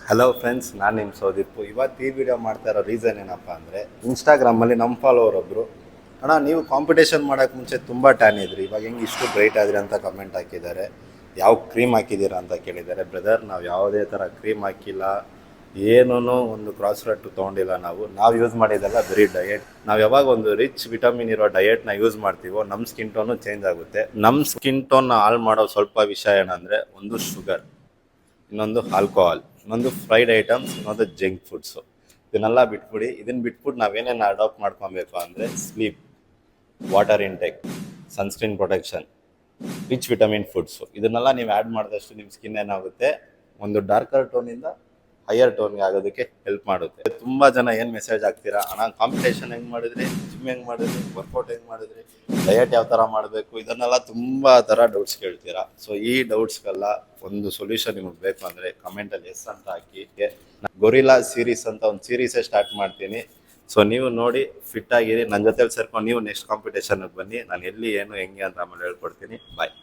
Hello friends, ನಾನು ನಿಮ್ಮ ಸೌದೀಪ್. ಇವತ್ತು ಈ ವಿಡಿಯೋ ಮಾಡ್ತಾ ಇರೋ ರೀಸನ್ ಏನಪ್ಪ ಅಂದರೆ, ಇನ್ಸ್ಟಾಗ್ರಾಮಲ್ಲಿ ನಮ್ಮ ಫಾಲೋವರ್ ಒಬ್ಬರು, ಅಣ್ಣ ನೀವು ಕಾಂಪಿಟೇಷನ್ ಮಾಡೋಕ್ಕೆ ಮುಂಚೆ ತುಂಬ ಟ್ಯಾನ್ ಇದ್ರಿ, ಇವಾಗ ಹೆಂಗೆ ಇಷ್ಟು ಬ್ರೈಟ್ ಆದ್ರಿ ಅಂತ ಕಮೆಂಟ್ ಹಾಕಿದ್ದಾರೆ. ಯಾವ ಕ್ರೀಮ್ ಹಾಕಿದ್ದೀರಾ ಅಂತ ಕೇಳಿದ್ದಾರೆ. ಬ್ರದರ್, ನಾವು ಯಾವುದೇ ಥರ ಕ್ರೀಮ್ ಹಾಕಿಲ್ಲ, ಏನೂ ಒಂದು ಕ್ರಾಸ್ ರಟ್ಟು ತೊಗೊಂಡಿಲ್ಲ. ನಾವು ಯೂಸ್ ಮಾಡಿದ್ದೆಲ್ಲ ಬರೀ ಡಯೆಟ್. ನಾವು ಯಾವಾಗ ಒಂದು ರಿಚ್ ವಿಟಮಿನ್ ಇರೋ ಡಯೆಟ್ನ ಯೂಸ್ ಮಾಡ್ತೀವೋ ನಮ್ಮ ಸ್ಕಿನ್ ಟೋನು ಚೇಂಜ್ ಆಗುತ್ತೆ. ನಮ್ಮ ಸ್ಕಿನ್ ಟೋನ್ನ ಹಾಳು ಮಾಡೋ ಸ್ವಲ್ಪ ವಿಷಯ ಏನಂದರೆ, ಒಂದು ಶುಗರ್, ಇನ್ನೊಂದು ಆಲ್ಕೋಹಾಲ್, ಇನ್ನೊಂದು ಫ್ರೈಡ್ ಐಟಮ್ಸ್, ಇನ್ನೊಂದು ಜಂಕ್ ಫುಡ್ಸು. ಇದನ್ನೆಲ್ಲ ಬಿಟ್ಬಿಡಿ. ಇದನ್ನು ಬಿಟ್ಬಿಟ್ಟು ನಾವೇನೇನು ಅಡಾಪ್ಟ್ ಮಾಡ್ಕೊಬೇಕು ಅಂದರೆ, sleep, water intake, sunscreen protection, rich vitamin foods. ಇದನ್ನೆಲ್ಲ ನೀವು ಆ್ಯಡ್ ಮಾಡಿದಷ್ಟು ನಿಮ್ಮ ಸ್ಕಿನ್ ಏನಾಗುತ್ತೆ, ಒಂದು ಡಾರ್ಕರ್ ಟೋನಿಂದ ಹೈಯರ್ ಟೋನ್ಗೆ ಆಗೋದಕ್ಕೆ ಹೆಲ್ಪ್ ಮಾಡುತ್ತೆ. ತುಂಬ ಜನ ಏನು ಮೆಸೇಜ್ ಹಾಕ್ತೀರಾ, ಅಣ್ಣ ಕಾಂಪಿಟೇಷನ್ ಹೆಂಗೆ ಮಾಡಿದ್ರಿ, ಜಿಮ್ ಹೆಂಗೆ ಮಾಡಿದ್ರಿ, ವರ್ಕೌಟ್ ಹೆಂಗೆ ಮಾಡಿದ್ರಿ, ಡಯಟ್ ಯಾವ ಥರ ಮಾಡಬೇಕು, ಇದನ್ನೆಲ್ಲ ತುಂಬ ಥರ ಡೌಟ್ಸ್ ಕೇಳ್ತೀರಾ. ಸೊ ಈ ಡೌಟ್ಸ್ಗೆಲ್ಲ ಒಂದು ಸೊಲ್ಯೂಷನ್ ನಿಮಗೆ ಬೇಕು ಅಂದರೆ ಕಮೆಂಟಲ್ಲಿ ಎಸ್ ಅಂತ ಹಾಕಿ. ಗೊರಿಲ್ಲಾ ಸೀರೀಸ್ ಅಂತ ಒಂದು ಸೀರೀಸೇ ಸ್ಟಾರ್ಟ್ ಮಾಡ್ತೀನಿ. ಸೊ ನೀವು ನೋಡಿ ಫಿಟ್ ಆಗಿರಿ, ನನ್ನ ಜೊತೆಲಿ ಸೇರ್ಕೊಂಡು ನೀವು ನೆಕ್ಸ್ಟ್ ಕಾಂಪಿಟೇಷನ್ಗೆ ಬನ್ನಿ. ನಾನು ಎಲ್ಲಿ ಏನು ಹೆಂಗೆ ಅಂತ ಆಮೇಲೆ ಹೇಳ್ಕೊಡ್ತೀನಿ. ಬಾಯ್.